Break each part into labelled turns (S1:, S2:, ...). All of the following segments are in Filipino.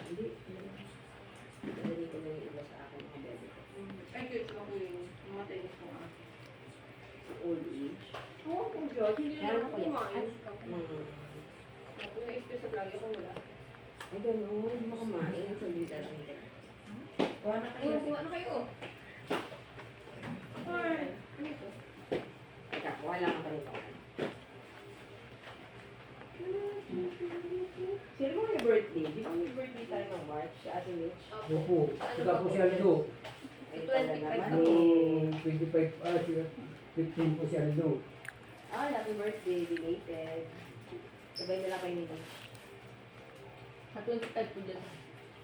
S1: Hindi. Hindi ko na yung iba sa akin mga bebe ko.
S2: Ay, cute mo ko yung matay ko nga.
S1: Old age.
S2: Oo, kung Diyos, hindi na ako kumain.
S1: Hmm.
S2: Ako na-expect sa vlog ako wala.
S1: Ay, gano'n. Hindi mo kumain. Ang salita lang nila. Kuha na kayo.
S2: Kuha na kayo. Ay, ano ito?
S1: Teka, kuha lang ako rito. Sino mo may birthday? Di ba may birthday tayo ng March? Si Ate Mitch?
S3: Opo. Saka po si Aldo.
S1: Ay, pala naman.
S3: Noong 25, siya, 15 po si Aldo.
S1: Ah, happy birthday, belated. Sabay nila kayo nila.
S2: Sa 25 po dyan.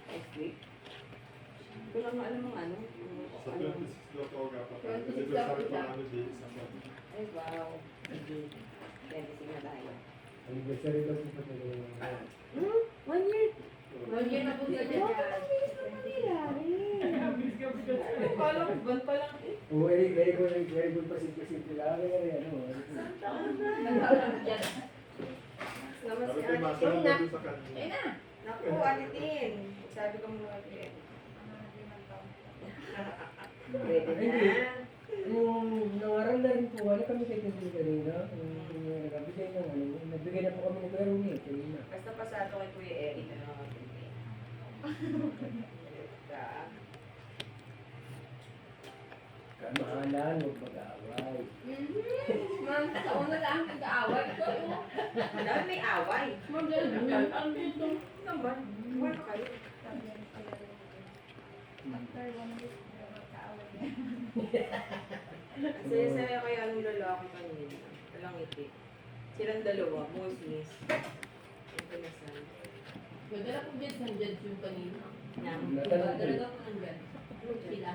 S1: Next week. Ito lang alam mo ano.
S4: Sa 26 daw po dapat.
S2: 26
S4: Kasi
S2: dapat
S4: sabi ko
S2: siya.
S4: ano di isa pa.
S1: Ay, wow. Hindi. 26 na tayo.
S3: Anniversary daw po pa talaga.
S1: 1 year.
S2: Lagyan na po sila dyan.
S1: Wow, ang bilis naman nila. Kala ko, ban pa lang eh.
S3: Oo, very good pa simple lang. Kaya ano.
S1: Taon na.
S2: Dyan.
S1: Naman
S4: Sabi
S1: si
S4: ko
S1: Ate
S4: masunod
S1: Tin.
S4: na doon sa kanila.
S2: Ayun na.
S1: Naku, Ate Tin. Sabi ko muna Tin. Pwede na.
S3: Yung nangaral na rin po, ano kami kay Tintin kanina. Nagbigay ng ano, nagbigay na po kami ng Kuya Rumi kanina.
S1: Basta pasado kay Kuya Eric na naman Tin.
S3: Kamahalan, huwag mag-away.
S2: Ma'am, taon na lang nag-aaway.
S1: Dahil may away.
S2: Ma'am, dyan. Ang dito.
S1: Naman. Kumain pa kayo. Ang saya-saya kaya ang lalaki kanina. Walang iti. Silang dalawa, Moses. Ang pinasan.
S2: Dala po dyan sa dyan yung kanina.
S1: Nang.
S2: Dala po ng dyan. Sila.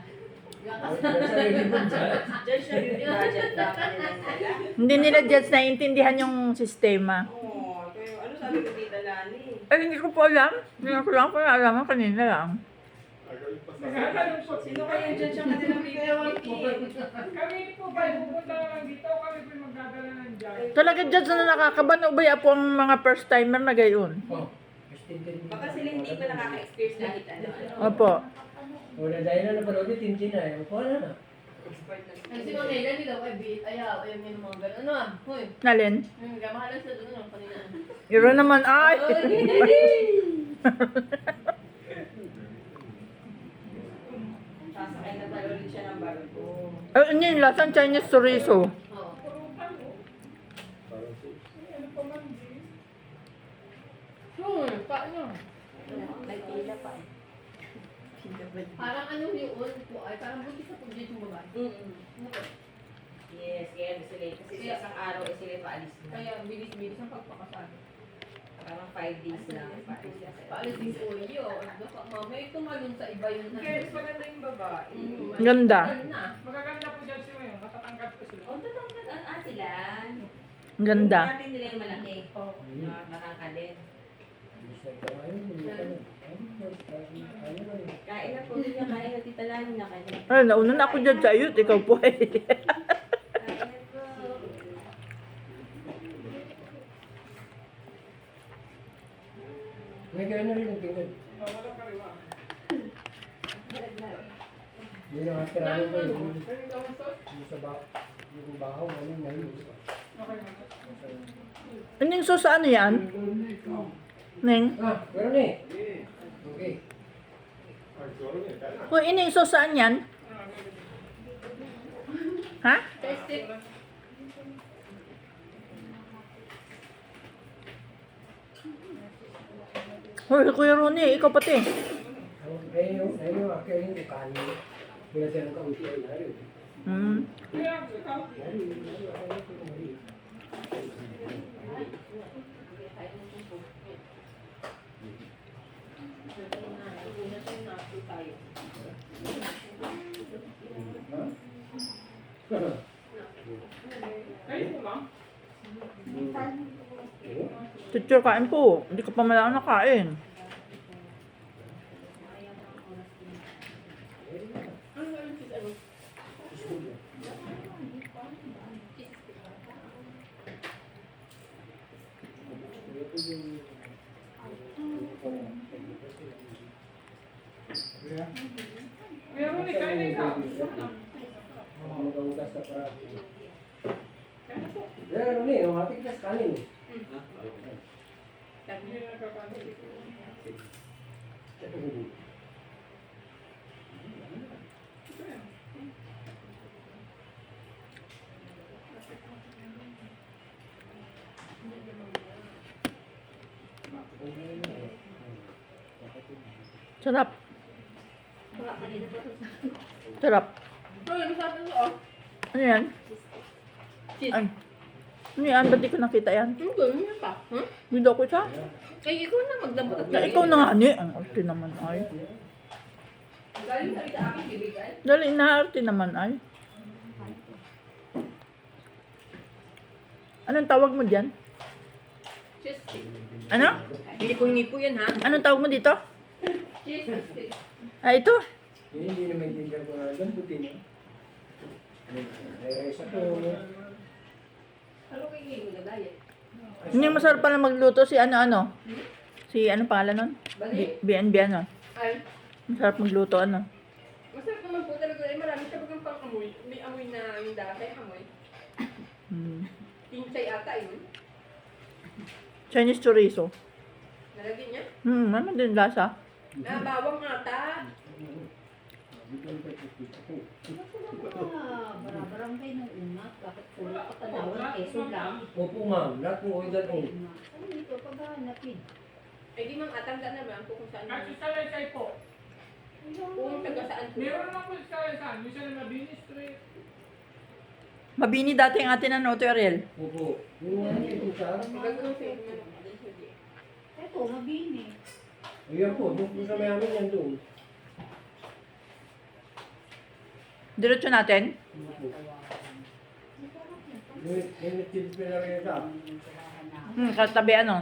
S1: Diyan siya yung budget dapat nilang nila.
S5: Hindi nila just naiintindihan yung sistema.
S1: Oo. Kaya ano sabi ko Tita Lani?
S5: Eh, hindi ko po alam. Hindi ko lang po alam. Kanina lang.
S4: Agawin pa sa
S1: Sino kaya dyan siya kanilang pipilitin?
S6: Kami po ba, pupunta na lang dito, kami po magdadala ng dyan.
S5: Talaga judge na nakakaban ubaya po ang mga first timer na gayon.
S3: Oh,
S1: Baka sila hindi pa nakaka-experience kahit ano.
S5: Opo.
S3: wala dahil na napanood yung Tintin na. Opo na.
S1: Expert na
S2: Ay, si Manila nila kay Bit. Ayaw, ayaw niya ng mga gano'n. Ano ah? Hoy.
S5: Nalin?
S2: Gamahalan sa doon yung kanina.
S5: Iro naman ay.
S1: Sasakay na talo ulit siya ng barko.
S5: Ay, ano yun? Lasang Chinese chorizo.
S2: Oo.
S6: Ano pa man din?
S2: Paano?
S1: May tila pa.
S2: Parang ano yun po ay parang buti sa pagdito yung babae. Ano po?
S1: Yes, kaya sila. Kasi sa isang araw ay sila paalis na.
S2: Kaya bilis-bilis ang pagpakasal.
S1: Parang 5 days na paalis na sila.
S2: Paalis din po yun. Baka mamay tumalon sa iba yun na.
S6: Kaya maganda yung babae.
S5: Ganda.
S6: Magaganda po dyan siya ngayon, matatangkad po sila.
S1: O, totoo na sila.
S5: Ganda.
S1: Natin nila yung malaki. Nakakadin. Kain na po niya, kain na Tita Lani na kain na.
S5: Ay, nauna na ako dyan sa ayot. Ikaw po ay.
S1: Kain na po.
S3: May kaya na rin ang tingnan.
S6: Wala ka rin
S3: Hindi na kasirano ko yung yung bahaw, ano na yun.
S5: Anong sauce ano yan? Neng?
S3: Ah, pero ni. Okay.
S4: Ay, siguro niya. Kaya na.
S5: Kung ining sauce saan yan? Ha?
S2: Tested.
S5: Hoy, Kuya Ronnie, ikaw pati.
S3: Ayun, kayo yung kanin. Kaya siya ng kauti ay lari.
S5: Hmm.
S6: Kaya, ikaw, ayun po ma'am.
S5: Teacher, kain po. Hindi ka pa malang nakain.
S3: Ito yung Mag-augas na para. Yan, ano eh, matik na sa kanin eh.
S6: Hindi na nakakano.
S5: Sarap. Sarap.
S2: Ay, masarap ito oh.
S5: Ano yan?
S2: Cheese.
S5: Ay. Ano yan? Ba't di ko nakita yan?
S2: Ang gawin niya pa. Huh?
S5: Hindi ako isa.
S2: Ay, ikaw na magdambot at
S5: Na ikaw na nga, ani. Ang arte naman ay.
S2: Galing sa ita aking bibigay.
S5: Dali, inaarte naman ay. Anong tawag mo dyan?
S2: Cheese stick.
S5: Ano?
S2: Hindi ko hinipo yan ha.
S5: Anong tawag mo dito?
S2: Cheese stick.
S5: Ah, ito.
S3: Hindi naman tindihan ko na lambutin eh. Sa to.
S2: Ano kayo ngayon na diet?
S5: Hindi masarap pala magluto si ano-ano. Si ano pangalan nun?
S2: Bali?
S5: BNB ano.
S2: Ay,
S5: Masarap magluto ano.
S2: masarap naman po talaga. Ay, marami siya bagang pang amoy. May amoy na yung dati amoy.
S5: Hmm.
S2: Pinchay ata yun.
S5: Chinese chorizo.
S2: Nalagyan niya.
S5: Ano din lasa?
S2: Ah, bawang ata.
S7: Barabarang kayo nung una, bakit puro katanawan, keso lang.
S3: Opo ma'am, lahat mo oil on.
S7: Ano dito, paghahanapin?
S2: Ay, di mang atangga naman po kung saan.
S6: Kasi sa Laysay po.
S2: Kung taga saan po.
S6: Meron naman po sa Laysay. Minsan na Mabini Street.
S5: Mabini dati ang atin ano, Ate Ariel.
S3: Opo. Yung mga ito sa
S2: Gagawin sa inyo.
S7: Eto, mabini.
S3: ayan po, doon po sa may amin yan doon.
S5: Diretso natin.
S3: Yung nagtilis na rin ito.
S5: Katabi ano.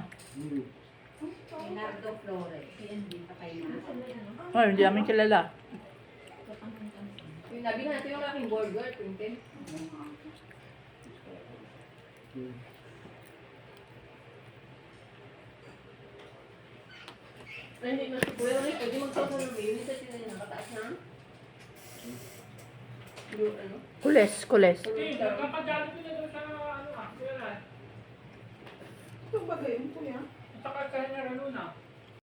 S7: Leonardo Flores. PNB pa kayo na.
S5: Oh, hindi namin kilala.
S2: Yung nabi natin yung aking burger, Quintin. Ay, hindi na si Kuya Rick. Pwede magpapalo ng mayonnaise at sila yung nakataas na. Yung ano?
S5: Kules.
S6: Eh, nagpapadalo ko na doon sa ano ah. Kuya Ran.
S1: Ito ba kayo, kuya?
S6: Sa kalsahan na ano na.